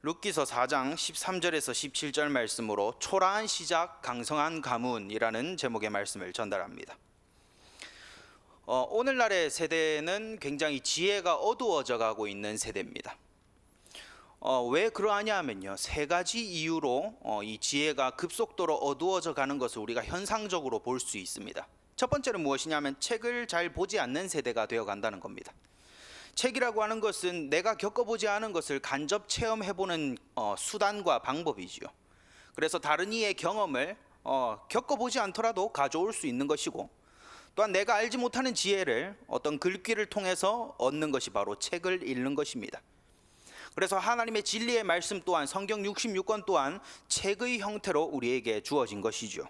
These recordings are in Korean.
룻기서 4장 13절에서 17절 말씀으로 초라한 시작 강성한 가문이라는 제목의 말씀을 전달합니다. 오늘날의 세대는 굉장히 지혜가 어두워져 가고 있는 세대입니다. 왜 그러하냐 하면요, 세 가지 이유로 이 지혜가 급속도로 어두워져 가는 것을 우리가 현상적으로 볼 수 있습니다. 첫 번째는 무엇이냐면 책을 잘 보지 않는 세대가 되어 간다는 겁니다. 책이라고 하는 것은 내가 겪어보지 않은 것을 간접 체험해보는 수단과 방법이지요. 그래서 다른 이의 경험을 겪어보지 않더라도 가져올 수 있는 것이고, 또한 내가 알지 못하는 지혜를 어떤 글귀를 통해서 얻는 것이 바로 책을 읽는 것입니다. 그래서 하나님의 진리의 말씀 또한 성경 66권 또한 책의 형태로 우리에게 주어진 것이죠.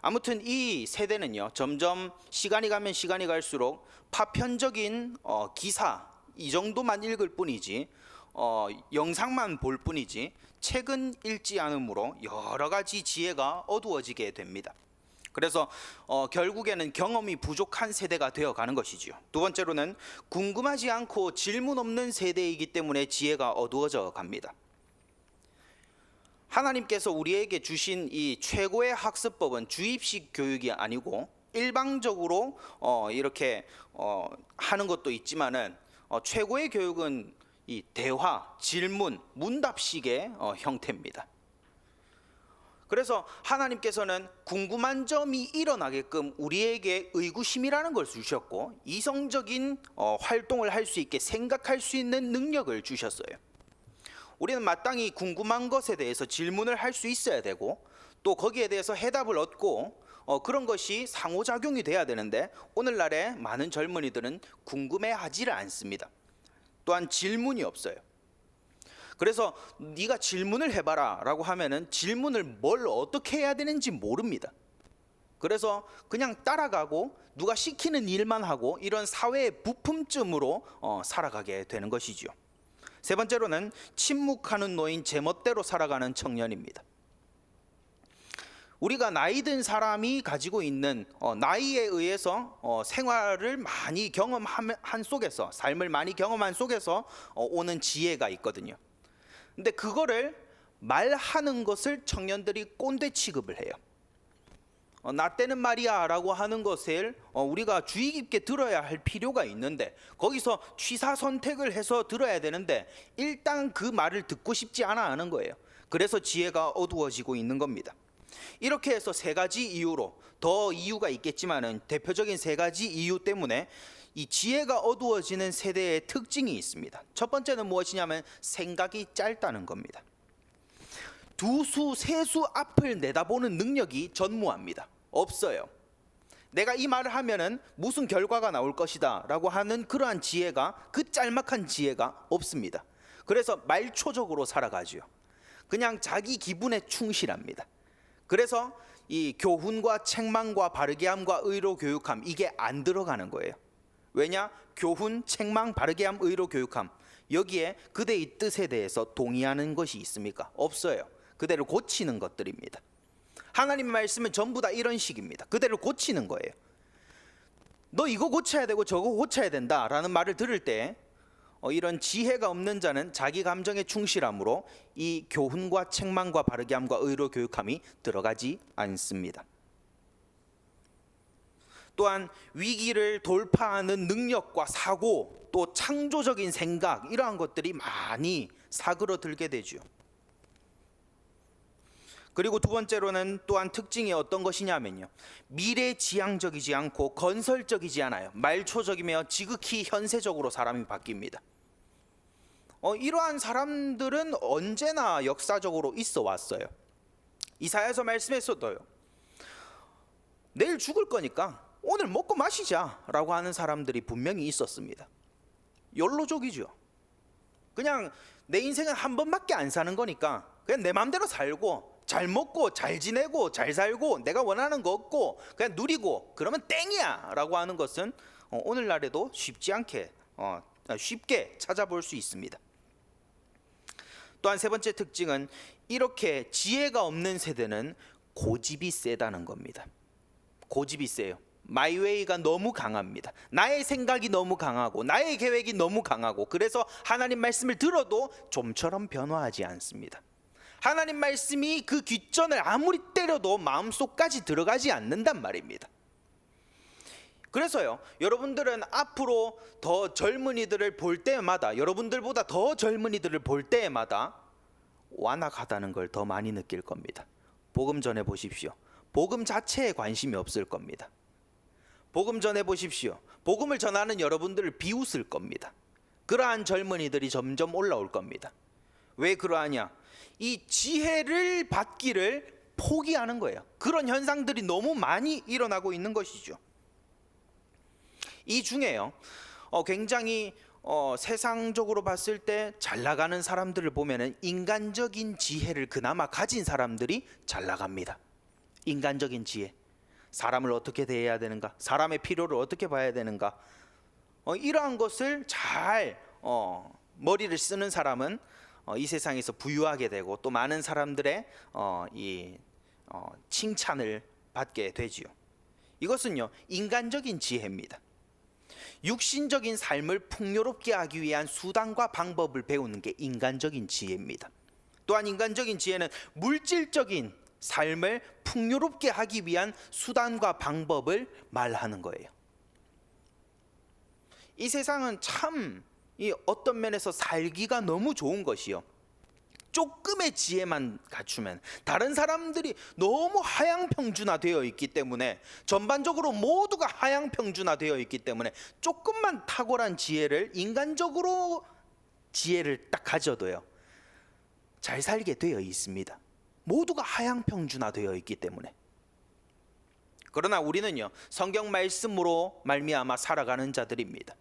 아무튼 이 세대는요, 점점 시간이 가면 시간이 갈수록 파편적인 기사 이 정도만 읽을 뿐이지 영상만 볼 뿐이지 책은 읽지 않으므로 여러 가지 지혜가 어두워지게 됩니다. 그래서 결국에는 경험이 부족한 세대가 되어가는 것이지요. 두 번째로는 궁금하지 않고 질문 없는 세대이기 때문에 지혜가 어두워져 갑니다. 하나님께서 우리에게 주신 이 최고의 학습법은 주입식 교육이 아니고 일방적으로 이렇게 하는 것도 있지만은 최고의 교육은 이 대화, 질문, 문답식의 형태입니다. 그래서 하나님께서는 궁금한 점이 일어나게끔 우리에게 의구심이라는 걸 주셨고, 이성적인 활동을 할 수 있게 생각할 수 있는 능력을 주셨어요. 우리는 마땅히 궁금한 것에 대해서 질문을 할 수 있어야 되고, 또 거기에 대해서 해답을 얻고 그런 것이 상호작용이 돼야 되는데, 오늘날의 많은 젊은이들은 궁금해하지를 않습니다. 또한 질문이 없어요. 그래서 네가 질문을 해봐라 라고 하면은 질문을 뭘 어떻게 해야 되는지 모릅니다. 그래서 그냥 따라가고 누가 시키는 일만 하고 이런 사회의 부품쯤으로 살아가게 되는 것이죠. 세 번째로는 침묵하는 노인, 제멋대로 살아가는 청년입니다. 우리가 나이 든 사람이 가지고 있는 나이에 의해서 생활을 많이 경험한 속에서, 삶을 많이 경험한 속에서 오는 지혜가 있거든요. 근데 그거를 말하는 것을 청년들이 꼰대 취급을 해요. 나 때는 말이야 라고 하는 것을 우리가 주의 깊게 들어야 할 필요가 있는데, 거기서 취사 선택을 해서 들어야 되는데 일단 그 말을 듣고 싶지 않아 하는 거예요. 그래서 지혜가 어두워지고 있는 겁니다. 이렇게 해서 세 가지 이유로, 더 이유가 있겠지만은 대표적인 세 가지 이유 때문에 이 지혜가 어두워지는 세대의 특징이 있습니다. 첫 번째는 무엇이냐면 생각이 짧다는 겁니다. 두 수, 세 수 앞을 내다보는 능력이 전무합니다. 없어요. 내가 이 말을 하면은 무슨 결과가 나올 것이다 라고 하는 그러한 지혜가, 그 짤막한 지혜가 없습니다. 그래서 말초적으로 살아가죠. 그냥 자기 기분에 충실합니다. 그래서 이 교훈과 책망과 바르게함과 의로 교육함, 이게 안 들어가는 거예요. 왜냐? 교훈, 책망, 바르게함, 의로 교육함, 여기에 그대의 뜻에 대해서 동의하는 것이 있습니까? 없어요. 그대를 고치는 것들입니다. 하나님의 말씀은 전부 다 이런 식입니다. 그대를 고치는 거예요. 너 이거 고쳐야 되고 저거 고쳐야 된다 라는 말을 들을 때 이런 지혜가 없는 자는 자기 감정에 충실함으로 이 교훈과 책망과 바르게함과 의로 교육함이 들어가지 않습니다. 또한 위기를 돌파하는 능력과 사고, 또 창조적인 생각, 이러한 것들이 많이 사그러들게 되죠. 그리고 두 번째로는 또한 특징이 어떤 것이냐면요, 미래지향적이지 않고 건설적이지 않아요. 말초적이며 지극히 현세적으로 사람이 바뀝니다. 이러한 사람들은 언제나 역사적으로 있어 왔어요. 이사야서 말씀에서도요, 내일 죽을 거니까 오늘 먹고 마시자 라고 하는 사람들이 분명히 있었습니다. 욜로족이죠. 그냥 내 인생은 한 번밖에 안 사는 거니까 그냥 내 마음대로 살고 잘 먹고 잘 지내고 잘 살고 내가 원하는 거 얻고 그냥 누리고 그러면 땡이야 라고 하는 것은 오늘날에도 쉽게 찾아볼 수 있습니다. 또한 세 번째 특징은 이렇게 지혜가 없는 세대는 고집이 세다는 겁니다. 고집이 세요. 마이웨이가 너무 강합니다. 나의 생각이 너무 강하고 나의 계획이 너무 강하고, 그래서 하나님 말씀을 들어도 좀처럼 변화하지 않습니다. 하나님 말씀이 그 귓전을 아무리 때려도 마음속까지 들어가지 않는단 말입니다. 그래서요, 여러분들은 앞으로 더 젊은이들을 볼 때마다, 여러분들보다 더 젊은이들을 볼 때마다 완악하다는 걸 더 많이 느낄 겁니다. 복음 전해 보십시오. 복음 자체에 관심이 없을 겁니다. 복음 전해 보십시오. 복음을 전하는 여러분들을 비웃을 겁니다. 그러한 젊은이들이 점점 올라올 겁니다. 왜 그러하냐? 이 지혜를 받기를 포기하는 거예요. 그런 현상들이 너무 많이 일어나고 있는 것이죠. 이 중에요, 굉장히 세상적으로 봤을 때 잘 나가는 사람들을 보면은 인간적인 지혜를 그나마 가진 사람들이 잘 나갑니다. 인간적인 지혜, 사람을 어떻게 대해야 되는가, 사람의 필요를 어떻게 봐야 되는가, 이러한 것을 잘 머리를 쓰는 사람은 이 세상에서 부유하게 되고 또 많은 사람들의 칭찬을 받게 되지요. 이것은요, 인간적인 지혜입니다. 육신적인 삶을 풍요롭게 하기 위한 수단과 방법을 배우는 게 인간적인 지혜입니다. 또한 인간적인 지혜는 물질적인 삶을 풍요롭게 하기 위한 수단과 방법을 말하는 거예요. 이 세상은 참 어떤 면에서 살기가 너무 좋은 것이요, 조금의 지혜만 갖추면, 다른 사람들이 너무 하향평준화되어 있기 때문에, 전반적으로 모두가 하향평준화되어 있기 때문에 조금만 탁월한 지혜를, 인간적으로 지혜를 딱 가져도요 잘 살게 되어 있습니다. 모두가 하향평준화되어 있기 때문에. 그러나 우리는요, 성경 말씀으로 말미암아 살아가는 자들입니다.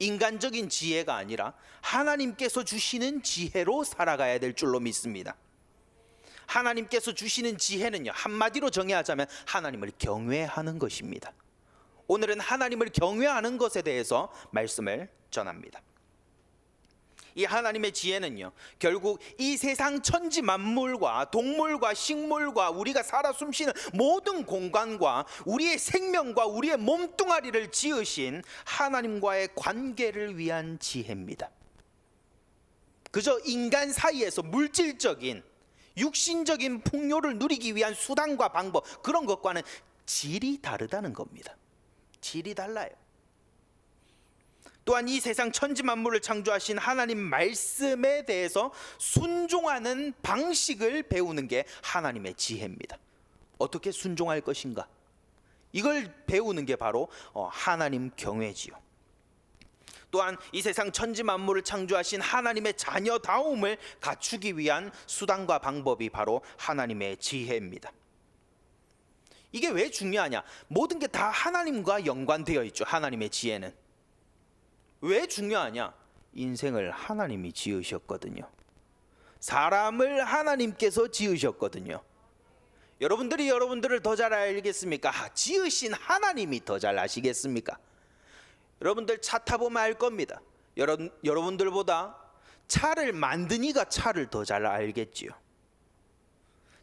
인간적인 지혜가 아니라 하나님께서 주시는 지혜로 살아가야 될 줄로 믿습니다. 하나님께서 주시는 지혜는요, 한마디로 정의하자면 하나님을 경외하는 것입니다. 오늘은 하나님을 경외하는 것에 대해서 말씀을 전합니다. 이 하나님의 지혜는요, 결국 이 세상 천지 만물과 동물과 식물과 우리가 살아 숨쉬는 모든 공간과 우리의 생명과 우리의 몸뚱아리를 지으신 하나님과의 관계를 위한 지혜입니다. 그저 인간 사이에서 물질적인 육신적인 풍요를 누리기 위한 수단과 방법, 그런 것과는 질이 다르다는 겁니다. 질이 달라요. 또한 이 세상 천지 만물을 창조하신 하나님 말씀에 대해서 순종하는 방식을 배우는 게 하나님의 지혜입니다. 어떻게 순종할 것인가, 이걸 배우는 게 바로 하나님 경외지요. 또한 이 세상 천지 만물을 창조하신 하나님의 자녀다움을 갖추기 위한 수단과 방법이 바로 하나님의 지혜입니다. 이게 왜 중요하냐? 모든 게 다 하나님과 연관되어 있죠. 하나님의 지혜는 왜 중요하냐? 인생을 하나님이 지으셨거든요. 사람을 하나님께서 지으셨거든요. 여러분들이 여러분들을 더 잘 알겠습니까? 지으신 하나님이 더 잘 아시겠습니까? 여러분들 차 타보면 알 겁니다. 여러분들보다 차를 만든 이가 차를 더 잘 알겠지요.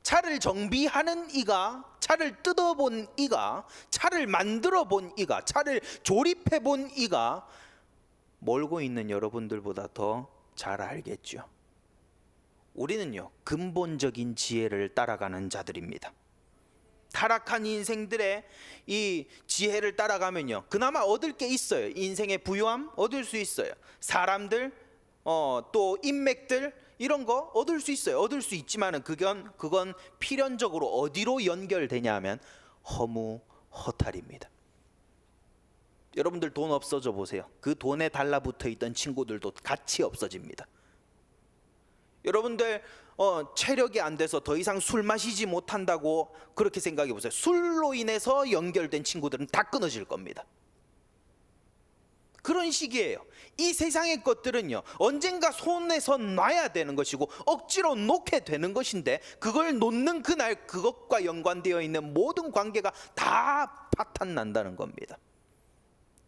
차를 정비하는 이가, 차를 뜯어본 이가, 차를 만들어 본 이가, 차를 조립해 본 이가 몰고 있는 여러분들보다 더 잘 알겠죠. 우리는요, 근본적인 지혜를 따라가는 자들입니다. 타락한 인생들의 이 지혜를 따라가면요, 그나마 얻을 게 있어요. 인생의 부유함 얻을 수 있어요. 사람들, 또 인맥들, 이런 거 얻을 수 있어요. 얻을 수 있지만은 그건 필연적으로 어디로 연결되냐 하면 허무허탈입니다. 여러분들 돈 없어져 보세요. 그 돈에 달라붙어 있던 친구들도 같이 없어집니다. 여러분들 체력이 안 돼서 더 이상 술 마시지 못한다고 그렇게 생각해 보세요. 술로 인해서 연결된 친구들은 다 끊어질 겁니다. 그런 식이에요. 이 세상의 것들은요, 언젠가 손에서 놔야 되는 것이고 억지로 놓게 되는 것인데, 그걸 놓는 그날 그것과 연관되어 있는 모든 관계가 다 파탄난다는 겁니다.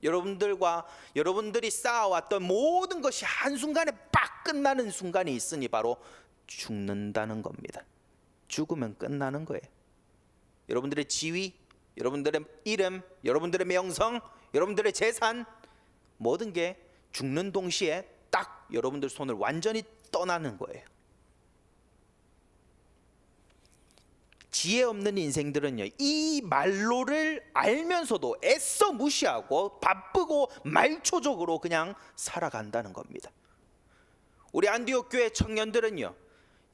여러분들이 쌓아왔던 모든 것이 한순간에 빡 끝나는 순간이 있으니 바로 죽는다는 겁니다. 죽으면 끝나는 거예요. 여러분들의 지위, 여러분들의 이름, 여러분들의 명성, 여러분들의 재산, 모든 게 죽는 동시에 딱 여러분들 손을 완전히 떠나는 거예요. 지혜 없는 인생들은요, 이 말로를 알면서도 애써 무시하고 바쁘고 말초적으로 그냥 살아간다는 겁니다. 우리 안디옥 교회 청년들은요,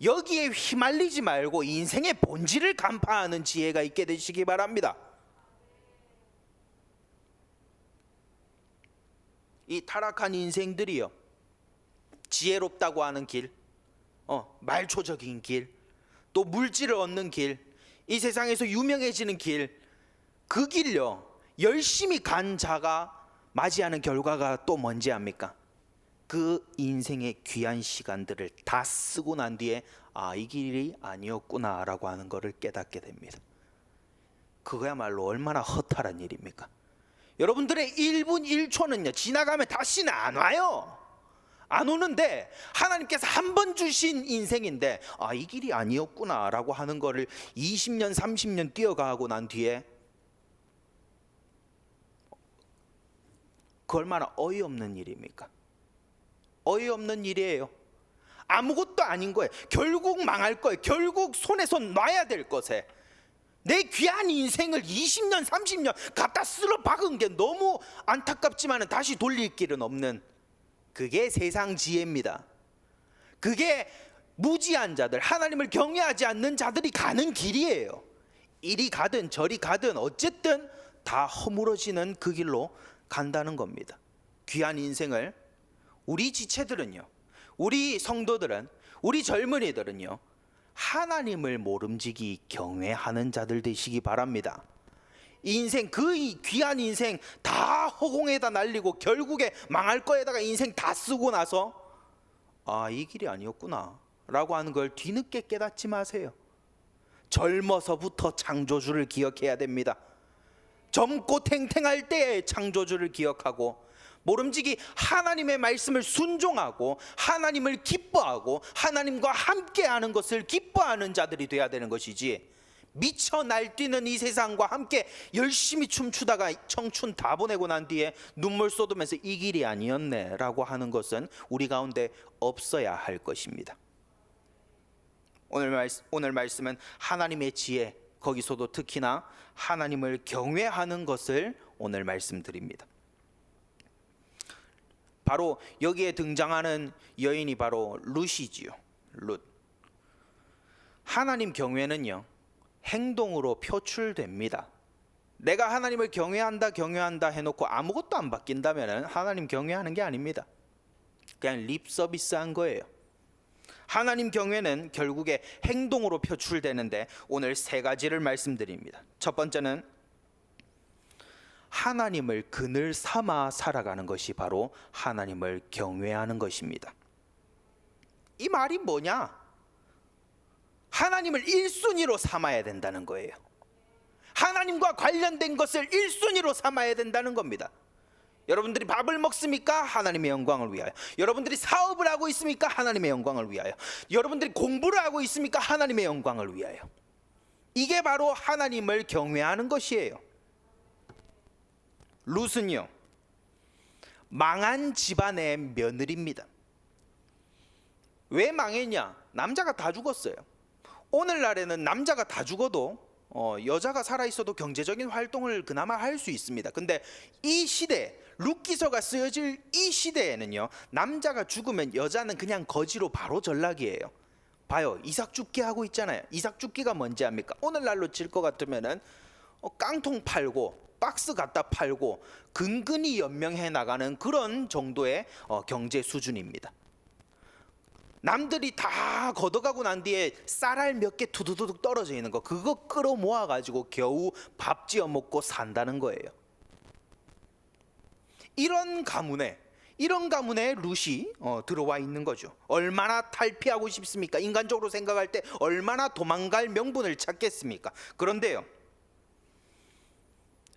여기에 휘말리지 말고 인생의 본질을 간파하는 지혜가 있게 되시기 바랍니다. 이 타락한 인생들이요, 지혜롭다고 하는 길, 말초적인 길, 또 물질을 얻는 길, 이 세상에서 유명해지는 길, 그 길요 열심히 간 자가 맞이하는 결과가 또 뭔지 압니까? 그 인생의 귀한 시간들을 다 쓰고 난 뒤에 이 길이 아니었구나 라고 하는 것을 깨닫게 됩니다. 그거야말로 얼마나 허탈한 일입니까? 여러분들의 1분 1초는요 지나가면 다시는 안 와요. 안 오는데 하나님께서 한 번 주신 인생인데 이 길이 아니었구나 라고 하는 거를 20년 30년 뛰어가고 난 뒤에 그 얼마나 어이없는 일입니까? 어이없는 일이에요. 아무것도 아닌 거예요. 결국 망할 거예요. 결국 손에서 놔야 될 것에 내 귀한 인생을 20년 30년 갖다 쓸어 박은 게 너무 안타깝지만 다시 돌릴 길은 없는, 그게 세상 지혜입니다. 그게 무지한 자들, 하나님을 경외하지 않는 자들이 가는 길이에요. 이리 가든 저리 가든 어쨌든 다 허물어지는 그 길로 간다는 겁니다. 귀한 인생을 우리 지체들은요, 우리 성도들은, 우리 젊은이들은요, 하나님을 모름지기 경외하는 자들 되시기 바랍니다. 인생, 그 귀한 인생 다 허공에다 날리고 결국에 망할 거에다가 인생 다 쓰고 나서 이 길이 아니었구나 라고 하는 걸 뒤늦게 깨닫지 마세요. 젊어서부터 창조주를 기억해야 됩니다. 젊고 탱탱할 때의 창조주를 기억하고 모름지기 하나님의 말씀을 순종하고 하나님을 기뻐하고 하나님과 함께하는 것을 기뻐하는 자들이 돼야 되는 것이지, 미쳐 날뛰는 이 세상과 함께 열심히 춤추다가 청춘 다 보내고 난 뒤에 눈물 쏟으면서 이 길이 아니었네 라고 하는 것은 우리 가운데 없어야 할 것입니다. 오늘 말씀은 하나님의 지혜, 거기서도 특히나 하나님을 경외하는 것을 오늘 말씀드립니다. 바로 여기에 등장하는 여인이 바로 룻이지요. 룻. 하나님 경외는요 행동으로 표출됩니다. 내가 하나님을 경외한다 해놓고 아무것도 안 바뀐다면 하나님 경외하는 게 아닙니다. 그냥 립 서비스한 거예요. 하나님 경외는 결국에 행동으로 표출되는데 오늘 세 가지를 말씀드립니다. 첫 번째는 하나님을 그늘 삼아 살아가는 것이 바로 하나님을 경외하는 것입니다. 이 말이 뭐냐? 하나님을 1순위로 삼아야 된다는 거예요. 하나님과 관련된 것을 1순위로 삼아야 된다는 겁니다. 여러분들이 밥을 먹습니까? 하나님의 영광을 위하여. 여러분들이 사업을 하고 있습니까? 하나님의 영광을 위하여. 여러분들이 공부를 하고 있습니까? 하나님의 영광을 위하여. 이게 바로 하나님을 경외하는 것이에요. 룻은요 망한 집안의 며느리입니다. 왜 망했냐? 남자가 다 죽었어요. 오늘날에는 남자가 다 죽어도 여자가 살아있어도 경제적인 활동을 그나마 할 수 있습니다. 근데 이 시대, 룻기서가 쓰여질 이 시대에는요 남자가 죽으면 여자는 그냥 거지로 바로 전락이에요. 봐요, 이삭 줍기 하고 있잖아요. 이삭 줍기가 뭔지 압니까? 오늘날로 칠 것 같으면은 깡통 팔고 박스 갖다 팔고 근근히 연명해 나가는 그런 정도의 경제 수준입니다. 남들이 다 걷어가고 난 뒤에 쌀알 몇 개 두두두둑 떨어져 있는 거, 그거 끌어모아 가지고 겨우 밥 지어 먹고 산다는 거예요. 이런 가문에 룻이 들어와 있는 거죠. 얼마나 탈피하고 싶습니까? 인간적으로 생각할 때 얼마나 도망갈 명분을 찾겠습니까? 그런데요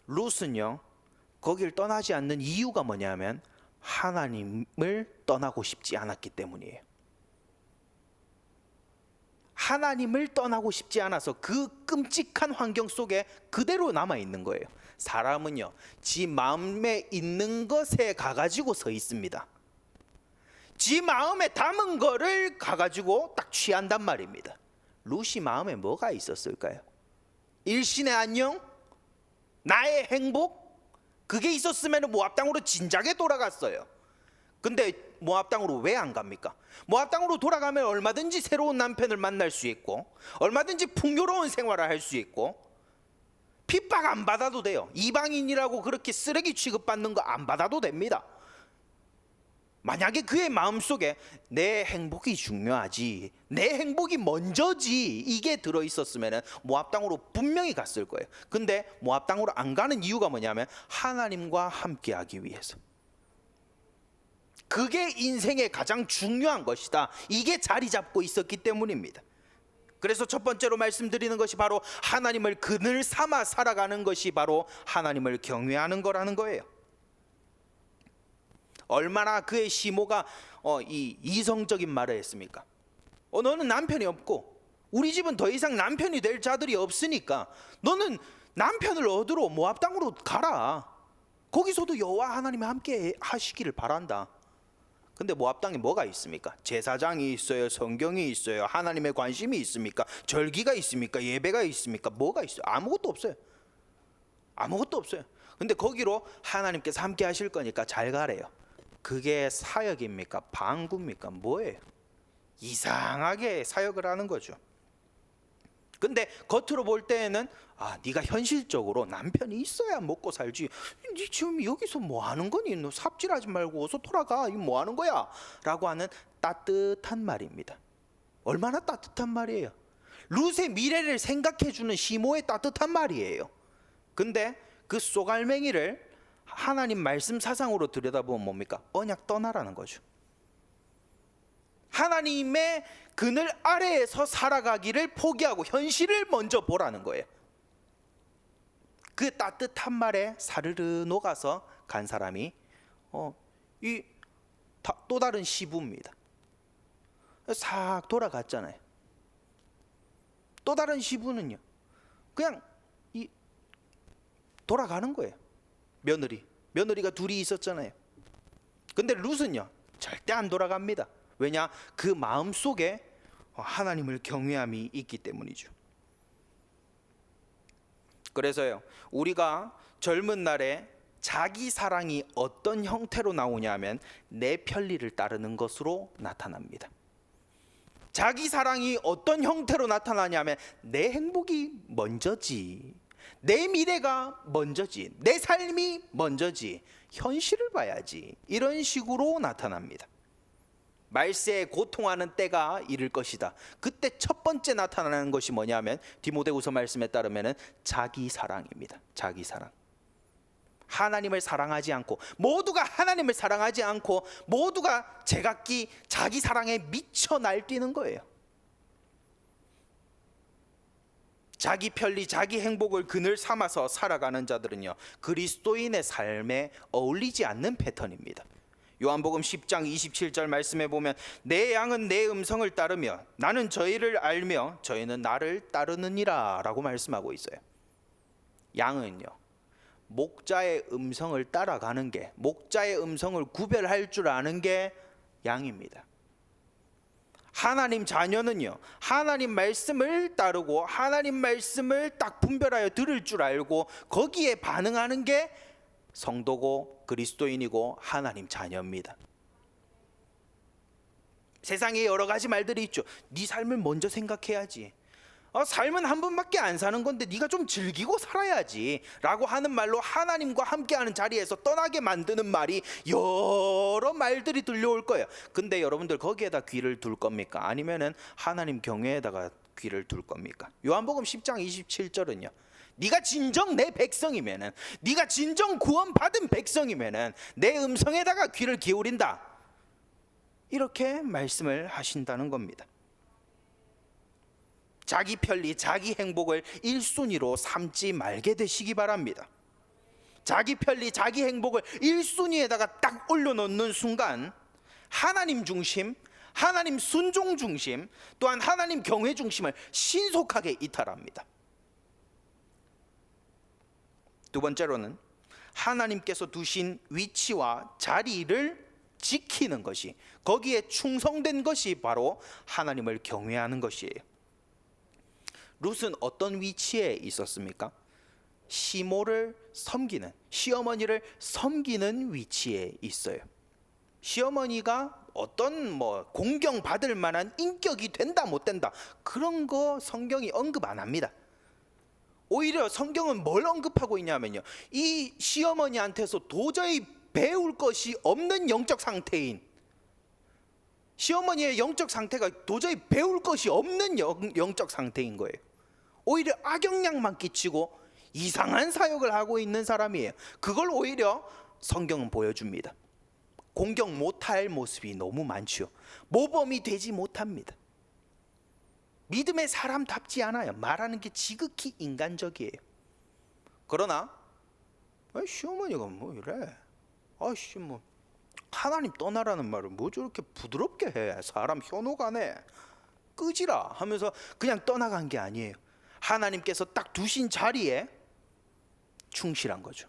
룻은요 거길 떠나지 않는 이유가 뭐냐면 하나님을 떠나고 싶지 않았기 때문이에요. 하나님을 떠나고 싶지 않아서 그 끔찍한 환경 속에 그대로 남아 있는 거예요. 사람은요, 지 마음에 있는 것에 가가지고 서 있습니다. 지 마음에 담은 거를 가가지고 딱 취한단 말입니다. 룻이 마음에 뭐가 있었을까요? 일신의 안녕? 나의 행복? 그게 있었으면 모압 땅으로 진작에 돌아갔어요. 근데 모압 땅으로 왜 안 갑니까? 모압 땅으로 돌아가면 얼마든지 새로운 남편을 만날 수 있고, 얼마든지 풍요로운 생활을 할 수 있고, 핍박 안 받아도 돼요. 이방인이라고 그렇게 쓰레기 취급받는 거 안 받아도 됩니다. 만약에 그의 마음속에 내 행복이 중요하지, 내 행복이 먼저지, 이게 들어있었으면 모압 땅으로 분명히 갔을 거예요. 근데 모압 땅으로 안 가는 이유가 뭐냐면 하나님과 함께하기 위해서. 그게 인생의 가장 중요한 것이다, 이게 자리 잡고 있었기 때문입니다. 그래서 첫 번째로 말씀드리는 것이 바로 하나님을 그늘 삼아 살아가는 것이 바로 하나님을 경외하는 거라는 거예요. 얼마나 그의 시모가 이성적인 말을 했습니까? 너는 남편이 없고 우리 집은 더 이상 남편이 될 자들이 없으니까 너는 남편을 얻으러 모압 땅으로 가라. 거기서도 여호와 하나님이 함께 하시기를 바란다. 근데 모압 땅에 뭐가 있습니까? 제사장이 있어요, 성경이 있어요, 하나님의 관심이 있습니까? 절기가 있습니까? 예배가 있습니까? 뭐가 있어요? 아무것도 없어요. 아무것도 없어요. 근데 거기로 하나님께서 함께 하실 거니까 잘 가래요. 그게 사역입니까? 방구입니까? 뭐예요? 이상하게 사역을 하는 거죠. 근데 겉으로 볼 때에는 네가 현실적으로 남편이 있어야 먹고 살지, 니 지금 여기서 뭐 하는 거니? 너 삽질하지 말고 어서 돌아가. 이거 뭐 하는 거야? 라고 하는 따뜻한 말입니다. 얼마나 따뜻한 말이에요. 룻의 미래를 생각해 주는 시모의 따뜻한 말이에요. 근데 그 쏘갈맹이를 하나님 말씀 사상으로 들여다보면 뭡니까? 언약 떠나라는 거죠. 하나님의 그늘 아래에서 살아가기를 포기하고 현실을 먼저 보라는 거예요. 그 따뜻한 말에 사르르 녹아서 간 사람이 또 다른 시부입니다. 싹 돌아갔잖아요. 또 다른 시부는요, 그냥 돌아가는 거예요. 며느리가 둘이 있었잖아요. 근데 룻은요, 절대 안 돌아갑니다. 왜냐? 그 마음 속에 하나님을 경외함이 있기 때문이죠. 그래서요, 우리가 젊은 날에 자기 사랑이 어떤 형태로 나오냐면 내 편리를 따르는 것으로 나타납니다. 자기 사랑이 어떤 형태로 나타나냐면 내 행복이 먼저지, 내 미래가 먼저지, 내 삶이 먼저지, 현실을 봐야지, 이런 식으로 나타납니다. 말세에 고통하는 때가 이를 것이다. 그때 첫 번째 나타나는 것이 뭐냐면 디모데후서 말씀에 따르면 자기 사랑입니다. 자기 사랑. 하나님을 사랑하지 않고, 모두가 하나님을 사랑하지 않고 모두가 제각기 자기 사랑에 미쳐 날뛰는 거예요. 자기 편리, 자기 행복을 그늘 삼아서 살아가는 자들은요, 그리스도인의 삶에 어울리지 않는 패턴입니다. 요한복음 10장 27절 말씀에 보면 내 양은 내 음성을 따르며 나는 저희를 알며 저희는 나를 따르느니라 라고 말씀하고 있어요. 양은요, 목자의 음성을 따라가는 게, 목자의 음성을 구별할 줄 아는 게 양입니다. 하나님 자녀는요, 하나님 말씀을 따르고 하나님 말씀을 딱 분별하여 들을 줄 알고 거기에 반응하는 게 성도고 그리스도인이고 하나님 자녀입니다. 세상에 여러 가지 말들이 있죠. 네 삶을 먼저 생각해야지. 삶은 한 번밖에 안 사는 건데 네가 좀 즐기고 살아야지 라고 하는 말로 하나님과 함께하는 자리에서 떠나게 만드는 말이 여러 말들이 들려올 거예요. 근데 여러분들 거기에다 귀를 둘 겁니까? 아니면은 하나님 경외에다가 귀를 둘 겁니까? 요한복음 10장 27절은요, 네가 진정 내 백성이면은, 네가 진정 구원받은 백성이면은 내 음성에다가 귀를 기울인다, 이렇게 말씀을 하신다는 겁니다. 자기 편리, 자기 행복을 1순위로 삼지 말게 되시기 바랍니다. 자기 편리, 자기 행복을 1순위에다가 딱 올려놓는 순간 하나님 중심, 하나님 순종 중심, 또한 하나님 경외 중심을 신속하게 이탈합니다. 두 번째로는 하나님께서 두신 위치와 자리를 지키는 것이, 거기에 충성된 것이 바로 하나님을 경외하는 것이에요. 룻은 어떤 위치에 있었습니까? 시모를 섬기는, 시어머니를 섬기는 위치에 있어요. 시어머니가 어떤 공경받을 만한 인격이 된다 못 된다 그런 거 성경이 언급 안 합니다. 오히려 성경은 뭘 언급하고 있냐면요, 이 시어머니한테서 도저히 배울 것이 없는 영적 상태인, 시어머니의 영적 상태가 도저히 배울 것이 없는 영적 상태인 거예요. 오히려 악영향만 끼치고 이상한 사역을 하고 있는 사람이에요. 그걸 오히려 성경은 보여줍니다. 공경 못할 모습이 너무 많죠. 모범이 되지 못합니다. 믿음의 사람답지 않아요. 말하는 게 지극히 인간적이에요. 그러나 시어머니가 뭐 이래, 아씨 뭐 하나님 떠나라는 말을 뭐 저렇게 부드럽게 해, 사람 현혹하네, 끄지라 하면서 그냥 떠나간 게 아니에요. 하나님께서 딱 두신 자리에 충실한 거죠.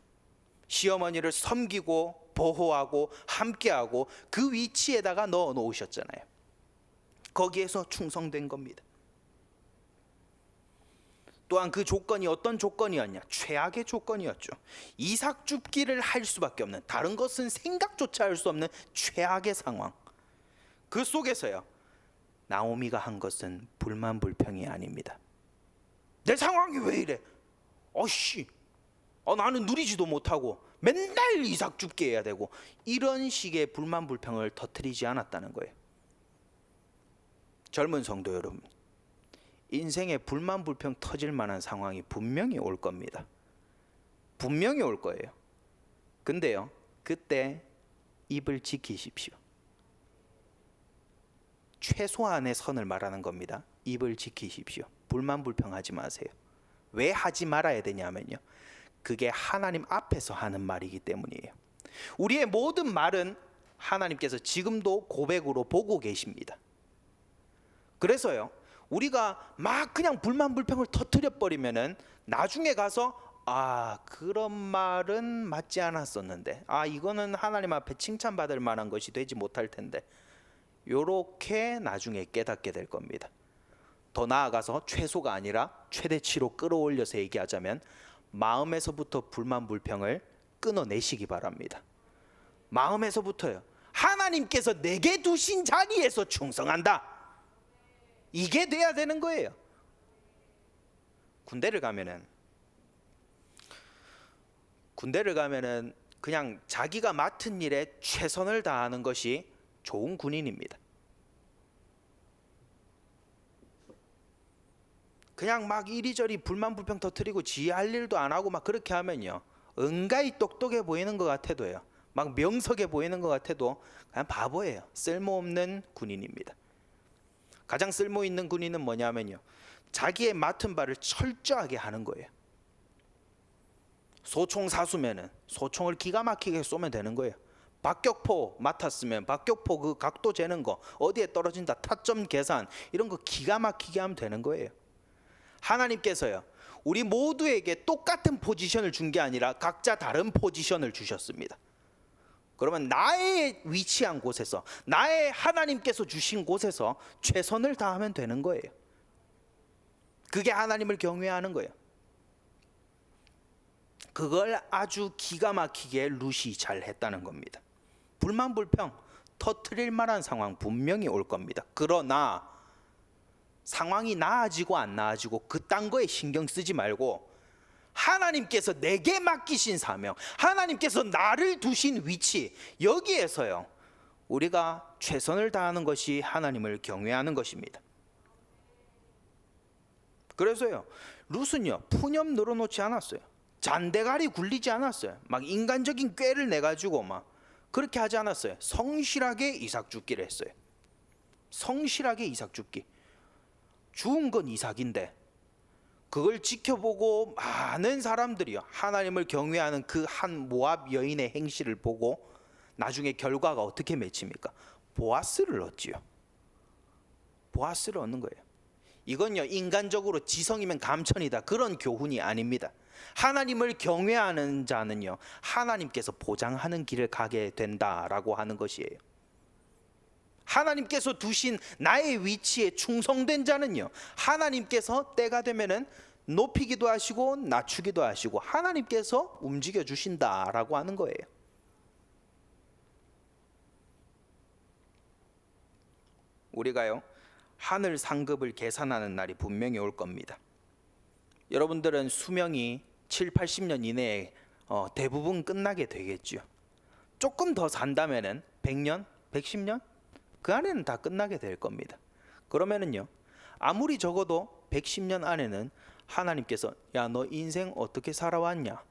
시어머니를 섬기고 보호하고 함께하고 그 위치에다가 넣어 놓으셨잖아요. 거기에서 충성된 겁니다. 또한 그 조건이 어떤 조건이었냐? 최악의 조건이었죠. 이삭 줍기를 할 수밖에 없는, 다른 것은 생각조차 할 수 없는 최악의 상황. 그 속에서요, 나오미가 한 것은 불만 불평이 아닙니다. 내 상황이 왜 이래? 나는 누리지도 못하고 맨날 이삭 줍기 해야 되고, 이런 식의 불만 불평을 터뜨리지 않았다는 거예요. 젊은 성도 여러분, 인생에 불만 불평 터질 만한 상황이 분명히 올 겁니다. 분명히 올 거예요. 근데요, 그때 입을 지키십시오. 최소한의 선을 말하는 겁니다. 입을 지키십시오. 불만 불평하지 마세요. 왜 하지 말아야 되냐면요, 그게 하나님 앞에서 하는 말이기 때문이에요. 우리의 모든 말은 하나님께서 지금도 고백으로 보고 계십니다. 그래서요, 우리가 막 그냥 불만 불평을 터뜨려 버리면은 나중에 가서 그런 말은 맞지 않았었는데, 이거는 하나님 앞에 칭찬받을 만한 것이 되지 못할 텐데, 요렇게 나중에 깨닫게 될 겁니다. 더 나아가서 최소가 아니라 최대치로 끌어올려서 얘기하자면, 마음에서부터 불만 불평을 끊어내시기 바랍니다. 마음에서부터요. 하나님께서 내게 두신 자리에서 충성한다, 이게 돼야 되는 거예요. 군대를 가면은 그냥 자기가 맡은 일에 최선을 다하는 것이 좋은 군인입니다. 그냥 막 이리저리 불만 불평 터뜨리고 지 할 일도 안 하고 막 그렇게 하면요, 은가히 똑똑해 보이는 것 같아도요, 막 명석해 보이는 것 같아도 그냥 바보예요. 쓸모없는 군인입니다. 가장 쓸모 있는 군인은 뭐냐면요, 자기의 맡은 바를 철저하게 하는 거예요. 소총 사수면은 소총을 기가 막히게 쏘면 되는 거예요. 박격포 맡았으면 박격포 그 각도 재는 거, 어디에 떨어진다 타점 계산, 이런 거 기가 막히게 하면 되는 거예요. 하나님께서요, 우리 모두에게 똑같은 포지션을 준 게 아니라 각자 다른 포지션을 주셨습니다. 그러면 나의 위치한 곳에서, 나의 하나님께서 주신 곳에서 최선을 다하면 되는 거예요. 그게 하나님을 경외하는 거예요. 그걸 아주 기가 막히게 룻이 잘 했다는 겁니다. 불만 불평 터뜨릴 만한 상황 분명히 올 겁니다. 그러나 상황이 나아지고 안 나아지고 그딴 거에 신경 쓰지 말고, 하나님께서 내게 맡기신 사명, 하나님께서 나를 두신 위치, 여기에서요 우리가 최선을 다하는 것이 하나님을 경외하는 것입니다. 그래서요, 룻은요 푸념 늘어놓지 않았어요. 잔대가리 굴리지 않았어요. 막 인간적인 꾀를 내가지고 막 그렇게 하지 않았어요. 성실하게 이삭 줍기를 했어요. 성실하게 이삭 줍기. 죽은 건 이삭인데 그걸 지켜보고 많은 사람들이요 하나님을 경외하는 그 한 모압 여인의 행실을 보고 나중에 결과가 어떻게 맺힙니까? 보아스를 얻지요. 보아스를 얻는 거예요. 이건요, 인간적으로 지성이면 감천이다, 그런 교훈이 아닙니다. 하나님을 경외하는 자는요, 하나님께서 보장하는 길을 가게 된다라고 하는 것이에요. 하나님께서 두신 나의 위치에 충성된 자는요, 하나님께서 때가 되면은 높이기도 하시고 낮추기도 하시고 하나님께서 움직여 주신다라고 하는 거예요. 우리가요, 하늘 상급을 계산하는 날이 분명히 올 겁니다. 여러분들은 수명이 7, 80년 이내에 대부분 끝나게 되겠죠. 조금 더 산다면은 100년, 110년 그 안에는 다 끝나게 될 겁니다. 그러면은요, 아무리 적어도 110년 안에는 하나님께서 야, 너 인생 어떻게 살아왔냐,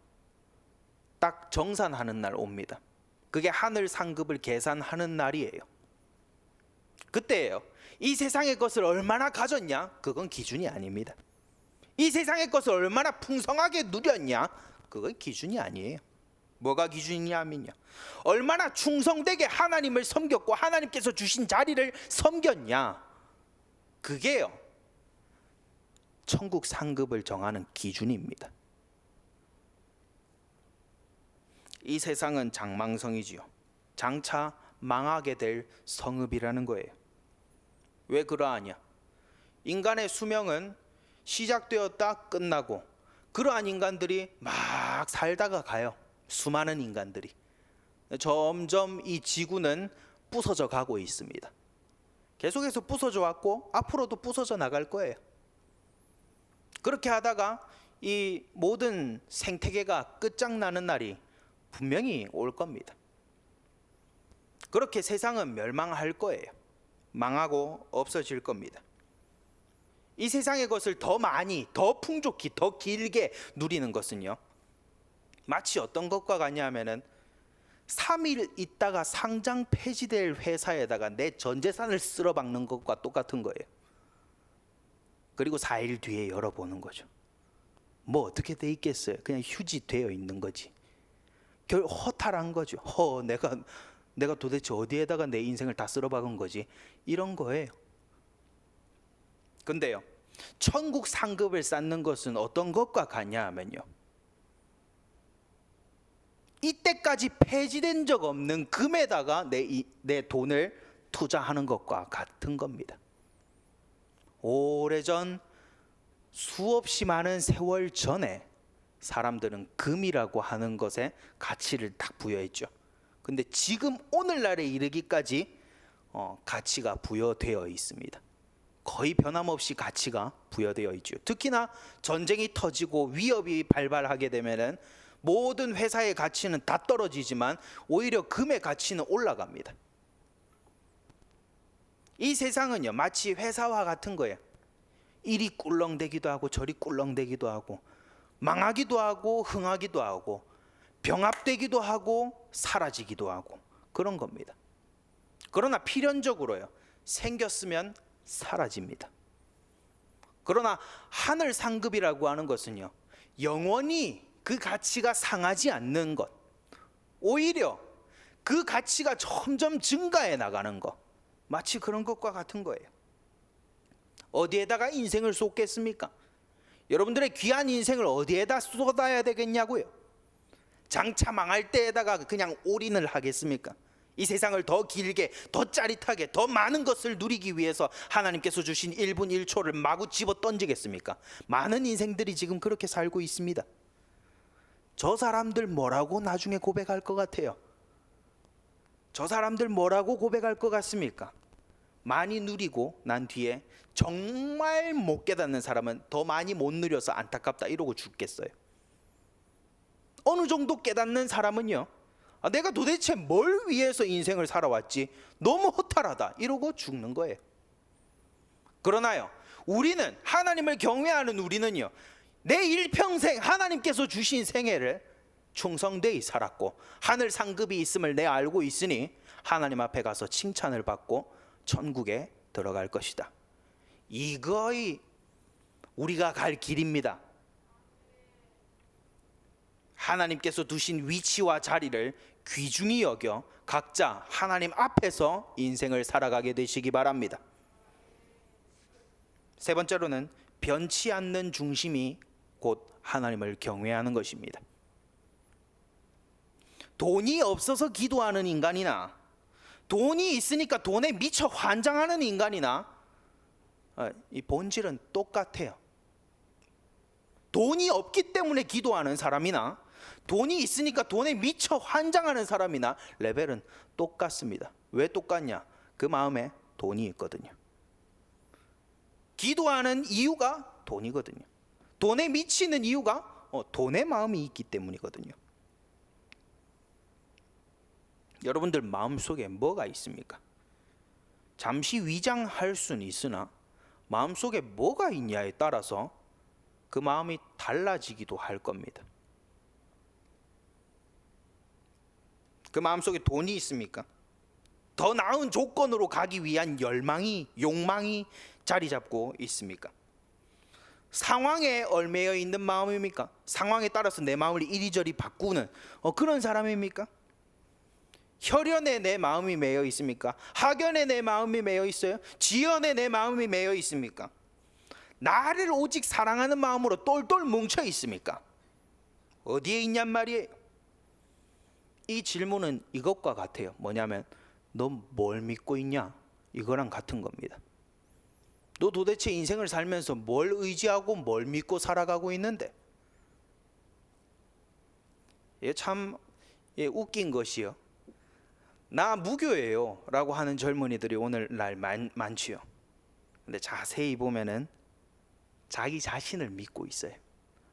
딱 정산하는 날 옵니다. 그게 하늘 상급을 계산하는 날이에요. 그때예요. 이 세상의 것을 얼마나 가졌냐, 그건 기준이 아닙니다. 이 세상의 것을 얼마나 풍성하게 누렸냐, 그건 기준이 아니에요. 뭐가 기준이냐면요, 얼마나 충성되게 하나님을 섬겼고 하나님께서 주신 자리를 섬겼냐, 그게요 천국 상급을 정하는 기준입니다. 이 세상은 장망성이지요. 장차 망하게 될 성읍이라는 거예요. 왜 그러하냐? 인간의 수명은 시작되었다 끝나고, 그러한 인간들이 막 살다가 가요. 수많은 인간들이. 점점 이 지구는 부서져 가고 있습니다. 계속해서 부서져 왔고 앞으로도 부서져 나갈 거예요. 그렇게 하다가 이 모든 생태계가 끝장나는 날이 분명히 올 겁니다. 그렇게 세상은 멸망할 거예요. 망하고 없어질 겁니다. 이 세상의 것을 더 많이, 더 풍족히, 더 길게 누리는 것은요, 마치 어떤 것과 같냐면은 3일 있다가 상장 폐지될 회사에다가 내 전 재산을 쓸어박는 것과 똑같은 거예요. 그리고 4일 뒤에 열어보는 거죠. 뭐 어떻게 돼 있겠어요? 그냥 휴지되어 있는 거지. 결국 허탈한 거죠. 내가 도대체 어디에다가 내 인생을 다 쓸어박은 거지, 이런 거예요. 근데요, 천국 상급을 쌓는 것은 어떤 것과 같냐 하면요, 이때까지 폐지된 적 없는 금에다가 내 돈을 투자하는 것과 같은 겁니다. 오래전, 수없이 많은 세월 전에 사람들은 금이라고 하는 것에 가치를 딱 부여했죠. 근데 지금 오늘날에 이르기까지 가치가 부여되어 있습니다. 거의 변함없이 가치가 부여되어 있죠. 특히나 전쟁이 터지고 위협이 발발하게 되면은 모든 회사의 가치는 다 떨어지지만 오히려 금의 가치는 올라갑니다. 이 세상은요, 마치 회사와 같은 거예요. 이리 꿀렁대기도 하고 저리 꿀렁대기도 하고, 망하기도 하고 흥하기도 하고, 병합되기도 하고 사라지기도 하고, 그런 겁니다. 그러나 필연적으로요, 생겼으면 사라집니다. 그러나 하늘 상급이라고 하는 것은요, 영원히 그 가치가 상하지 않는 것, 오히려 그 가치가 점점 증가해 나가는 것, 마치 그런 것과 같은 거예요. 어디에다가 인생을 쏟겠습니까? 여러분들의 귀한 인생을 어디에다 쏟아야 되겠냐고요? 장차 망할 때에다가 그냥 올인을 하겠습니까? 이 세상을 더 길게, 더 짜릿하게, 더 많은 것을 누리기 위해서 하나님께서 주신 1분 1초를 마구 집어 던지겠습니까? 많은 인생들이 지금 그렇게 살고 있습니다. 저 사람들 뭐라고 나중에 고백할 것 같아요? 저 사람들 뭐라고 고백할 것 같습니까? 많이 누리고 난 뒤에 정말 못 깨닫는 사람은 더 많이 못 누려서 안타깝다 이러고 죽겠어요. 어느 정도 깨닫는 사람은요, 내가 도대체 뭘 위해서 인생을 살아왔지, 너무 허탈하다 이러고 죽는 거예요. 그러나요, 우리는, 하나님을 경외하는 우리는요, 내 일평생 하나님께서 주신 생애를 충성되이 살았고 하늘 상급이 있음을 내 알고 있으니 하나님 앞에 가서 칭찬을 받고 천국에 들어갈 것이다. 이거이 우리가 갈 길입니다. 하나님께서 두신 위치와 자리를 귀중히 여겨 각자 하나님 앞에서 인생을 살아가게 되시기 바랍니다. 세 번째로는 변치 않는 중심이 곧 하나님을 경외하는 것입니다. 돈이 없어서 기도하는 인간이나 돈이 있으니까 돈에 미쳐 환장하는 인간이나 이 본질은 똑같아요. 돈이 없기 때문에 기도하는 사람이나 돈이 있으니까 돈에 미쳐 환장하는 사람이나 레벨은 똑같습니다. 왜 똑같냐? 그 마음에 돈이 있거든요. 기도하는 이유가 돈이거든요. 돈에 미치는 이유가 돈의 마음이 있기 때문이거든요. 여러분들 마음속에 뭐가 있습니까? 잠시 위장할 수는 있으나 마음속에 뭐가 있냐에 따라서 그 마음이 달라지기도 할 겁니다. 그 마음속에 돈이 있습니까? 더 나은 조건으로 가기 위한 열망이, 욕망이 자리 잡고 있습니까? 상황에 얽매여 있는 마음입니까? 상황에 따라서 내 마음을 이리저리 바꾸는 그런 사람입니까? 혈연에 내 마음이 매여 있습니까? 학연에 내 마음이 매여 있어요? 지연에 내 마음이 매여 있습니까? 나를 오직 사랑하는 마음으로 똘똘 뭉쳐 있습니까? 어디에 있냔 말이에요. 이 질문은 이것과 같아요. 뭐냐면 너 뭘 믿고 있냐? 이거랑 같은 겁니다. 너 도대체 인생을 살면서 뭘 의지하고 뭘 믿고 살아가고 있는데? 참 웃긴 것이요. 나 무교예요 라고 하는 젊은이들이 오늘날 많지요. 근데 자세히 보면은 자기 자신을 믿고 있어요.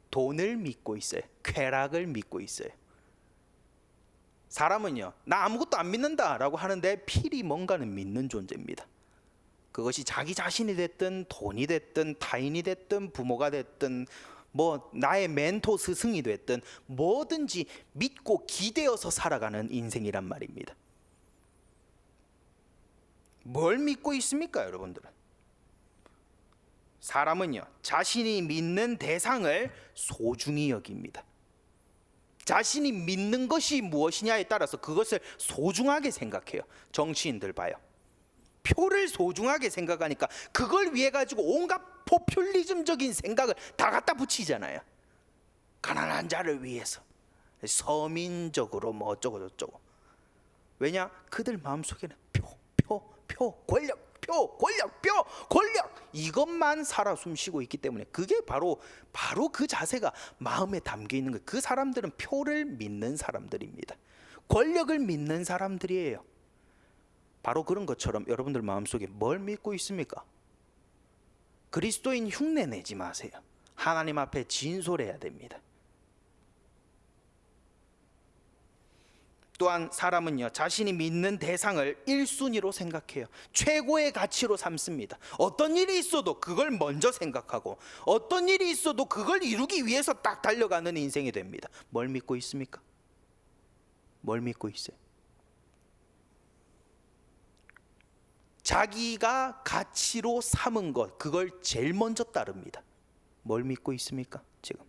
돈을 믿고 있어요. 쾌락을 믿고 있어요. 사람은요, 나 아무것도 안 믿는다 라고 하는데 필히 뭔가는 믿는 존재입니다. 그것이 자기 자신이 됐든 돈이 됐든 타인이 됐든 부모가 됐든 뭐 나의 멘토 스승이 됐든 뭐든지 믿고 기대어서 살아가는 인생이란 말입니다. 뭘 믿고 있습니까, 여러분들은? 사람은요, 자신이 믿는 대상을 소중히 여깁니다. 자신이 믿는 것이 무엇이냐에 따라서 그것을 소중하게 생각해요. 정치인들 봐요. 표를 소중하게 생각하니까 그걸 위해 가지고 온갖 포퓰리즘적인 생각을 다 갖다 붙이잖아요. 가난한 자를 위해서 서민적으로 뭐 어쩌고 저쩌고. 왜냐? 그들 마음속에는 권력 이것만 살아 숨쉬고 있기 때문에 그게 바로 그 자세가 마음에 담겨 있는 거예요. 그 사람들은 표를 믿는 사람들입니다. 권력을 믿는 사람들이에요. 바로 그런 것처럼 여러분들 마음속에 뭘 믿고 있습니까? 그리스도인 흉내 내지 마세요. 하나님 앞에 진솔해야 됩니다. 또한 사람은요, 자신이 믿는 대상을 1순위로 생각해요. 최고의 가치로 삼습니다. 어떤 일이 있어도 그걸 먼저 생각하고 어떤 일이 있어도 그걸 이루기 위해서 딱 달려가는 인생이 됩니다. 뭘 믿고 있습니까? 뭘 믿고 있어요? 자기가 가치로 삼은 것, 그걸 제일 먼저 따릅니다. 뭘 믿고 있습니까? 지금.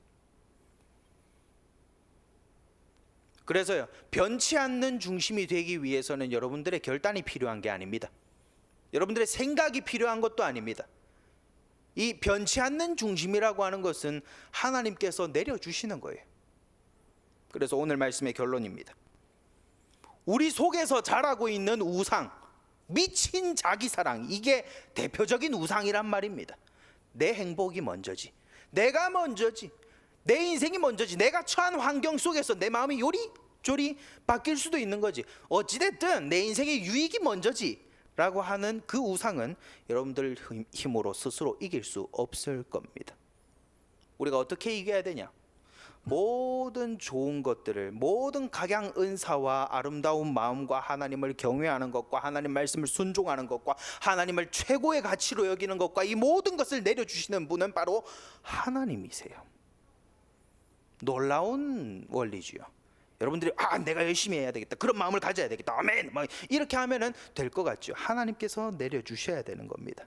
그래서요, 변치 않는 중심이 되기 위해서는 여러분들의 결단이 필요한 게 아닙니다. 여러분들의 생각이 필요한 것도 아닙니다. 이 변치 않는 중심이라고 하는 것은 하나님께서 내려주시는 거예요. 그래서 오늘 말씀의 결론입니다. 우리 속에서 자라고 있는 우상, 미친 자기사랑, 이게 대표적인 우상이란 말입니다. 내 행복이 먼저지, 내가 먼저지, 내 인생이 먼저지, 내가 처한 환경 속에서 내 마음이 요리조리 바뀔 수도 있는 거지. 어찌됐든 내 인생의 유익이 먼저지 라고 하는 그 우상은 여러분들 힘으로 스스로 이길 수 없을 겁니다. 우리가 어떻게 이겨야 되냐? 모든 좋은 것들을, 모든 각양 은사와 아름다운 마음과 하나님을 경외하는 것과 하나님 말씀을 순종하는 것과 하나님을 최고의 가치로 여기는 것과 이 모든 것을 내려주시는 분은 바로 하나님이세요. 놀라운 원리지요. 여러분들이 내가 열심히 해야 되겠다, 그런 마음을 가져야 되겠다, 아멘, 이렇게 하면은 될 것 같죠. 하나님께서 내려주셔야 되는 겁니다.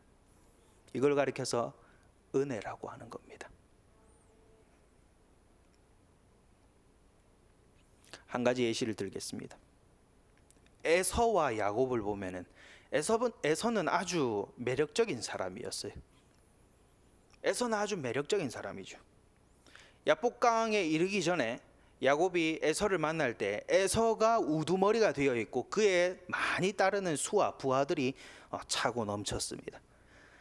이걸 가리켜서 은혜라고 하는 겁니다. 한 가지 예시를 들겠습니다. 에서와 야곱을 보면은 에서는 아주 매력적인 사람이었어요. 에서는 아주 매력적인 사람이죠. 야복강에 이르기 전에 야곱이 에서를 만날 때 에서가 우두머리가 되어 있고 그에 많이 따르는 수와 부하들이 차고 넘쳤습니다.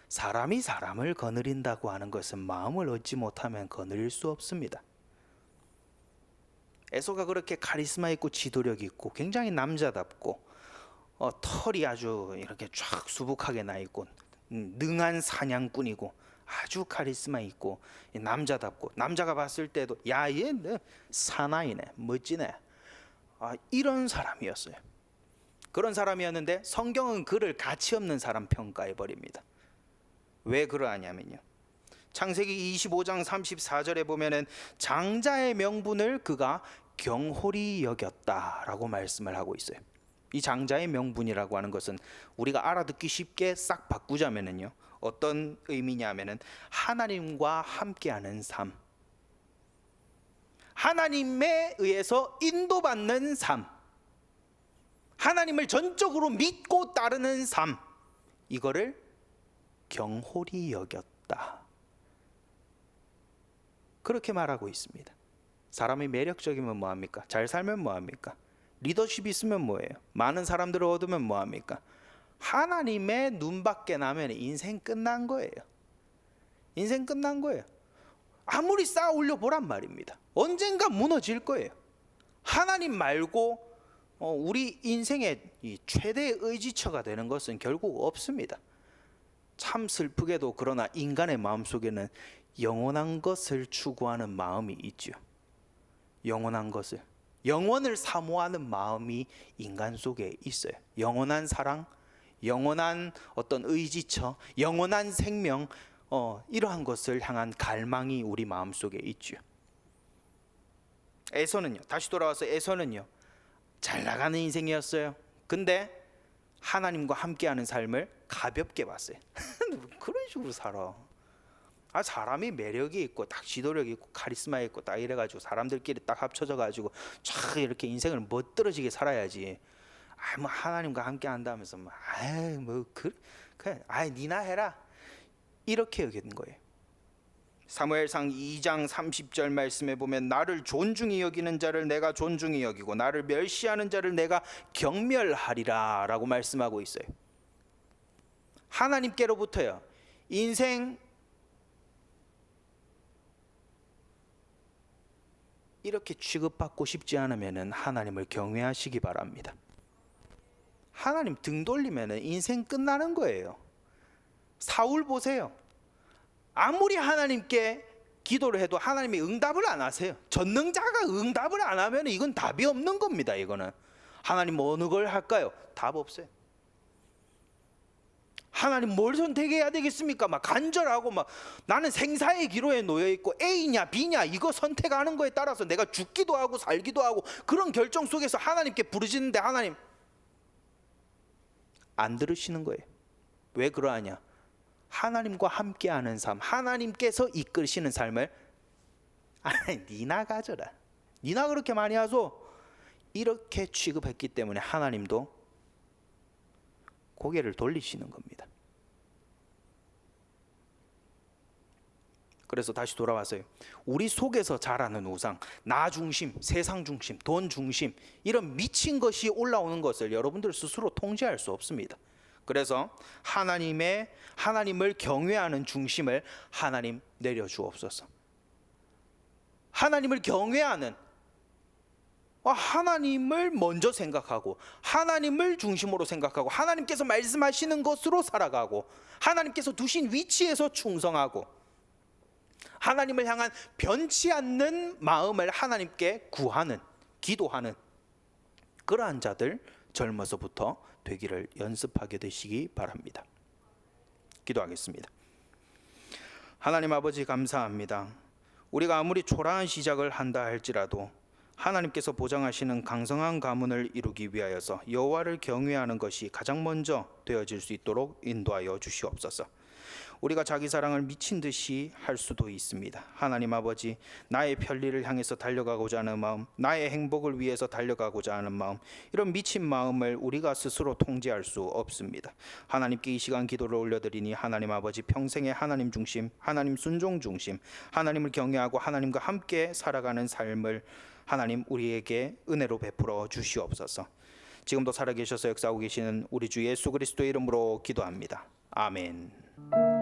사람이 사람을 거느린다고 하는 것은 마음을 얻지 못하면 거느릴 수 없습니다. 에서가 그렇게 카리스마 있고 지도력 있고 굉장히 남자답고 털이 아주 이렇게 쫙 수북하게 나 있고 능한 사냥꾼이고 아주 카리스마 있고 남자답고 남자가 봤을 때도 야얘 사나이네 멋지네 이런 사람이었어요. 그런 사람이었는데 성경은 그를 가치 없는 사람 평가해 버립니다. 왜 그러하냐면요, 창세기 25장 34절에 보면은 장자의 명분을 그가 경홀히 여겼다라고 말씀을 하고 있어요. 이 장자의 명분이라고 하는 것은 우리가 알아듣기 쉽게 싹 바꾸자면은요, 어떤 의미냐면은 하나님과 함께하는 삶, 하나님에 의해서 인도받는 삶, 하나님을 전적으로 믿고 따르는 삶, 이거를 경홀히 여겼다, 그렇게 말하고 있습니다. 사람이 매력적이면 뭐합니까? 잘 살면 뭐합니까? 리더십 있으면 뭐예요? 많은 사람들을 얻으면 뭐합니까? 하나님의 눈밖에 나면 인생 끝난 거예요. 인생 끝난 거예요. 아무리 쌓아 올려 보란 말입니다. 언젠가 무너질 거예요. 하나님 말고 우리 인생의 이 최대 의지처가 되는 것은 결국 없습니다. 참 슬프게도 그러나 인간의 마음속에는 영원한 것을 추구하는 마음이 있죠. 영원한 것을, 영원을 사모하는 마음이 인간 속에 있어요. 영원한 사랑, 영원한 어떤 의지처, 영원한 생명, 이러한 것을 향한 갈망이 우리 마음속에 있죠. 에서는요, 다시 돌아와서 에서는요, 잘 나가는 인생이었어요. 근데 하나님과 함께하는 삶을 가볍게 봤어요. 그런 식으로 살아. 사람이 매력이 있고 딱 지도력이 있고 카리스마 있고 딱 이래가지고 사람들끼리 딱 합쳐져가지고 쫙 이렇게 인생을 멋들어지게 살아야지. 뭐 하나님과 함께 한다면서 니나 해라, 이렇게 여기는 거예요. 사무엘상 2장 30절 말씀에 보면 나를 존중히 여기는 자를 내가 존중히 여기고 나를 멸시하는 자를 내가 경멸하리라 라고 말씀하고 있어요. 하나님께로부터요, 인생 이렇게 취급받고 싶지 않으면 하나님을 경외하시기 바랍니다. 하나님 등 돌리면 인생 끝나는 거예요. 사울 보세요. 아무리 하나님께 기도를 해도 하나님이 응답을 안 하세요. 전능자가 응답을 안 하면 이건 답이 없는 겁니다. 이거는 하나님 어느 걸 할까요? 답 없어요. 하나님 뭘 선택해야 되겠습니까? 막 간절하고 막 나는 생사의 기로에 놓여 있고 A냐 B냐 이거 선택하는 거에 따라서 내가 죽기도 하고 살기도 하고 그런 결정 속에서 하나님께 부르짖는데 하나님 안 들으시는 거예요. 왜 그러하냐? 하나님과 함께하는 삶, 하나님께서 이끌시는 삶을 니나 가져라, 니나 그렇게 많이 하소, 이렇게 취급했기 때문에 하나님도 고개를 돌리시는 겁니다. 그래서 다시 돌아와서요, 우리 속에서 자라는 우상, 나 중심, 세상 중심, 돈 중심, 이런 미친 것이 올라오는 것을 여러분들 스스로 통제할 수 없습니다. 그래서 하나님을 경외하는 중심을 하나님 내려주옵소서. 하나님을 경외하는, 하나님을 먼저 생각하고 하나님을 중심으로 생각하고 하나님께서 말씀하시는 것으로 살아가고 하나님께서 두신 위치에서 충성하고 하나님을 향한 변치 않는 마음을 하나님께 구하는, 기도하는 그러한 자들 젊어서부터 되기를 연습하게 되시기 바랍니다. 기도하겠습니다. 하나님 아버지 감사합니다. 우리가 아무리 초라한 시작을 한다 할지라도 하나님께서 보장하시는 강성한 가문을 이루기 위하여서 여호와를 경외하는 것이 가장 먼저 되어질 수 있도록 인도하여 주시옵소서. 우리가 자기 사랑을 미친 듯이 할 수도 있습니다. 하나님 아버지, 나의 편리를 향해서 달려가고자 하는 마음, 나의 행복을 위해서 달려가고자 하는 마음, 이런 미친 마음을 우리가 스스로 통제할 수 없습니다. 하나님께 이 시간 기도를 올려드리니 하나님 아버지, 평생의 하나님 중심, 하나님 순종 중심, 하나님을 경외하고 하나님과 함께 살아가는 삶을 하나님 우리에게 은혜로 베풀어 주시옵소서. 지금도 살아계셔서 역사하고 계시는 우리 주 예수 그리스도의 이름으로 기도합니다. 아멘.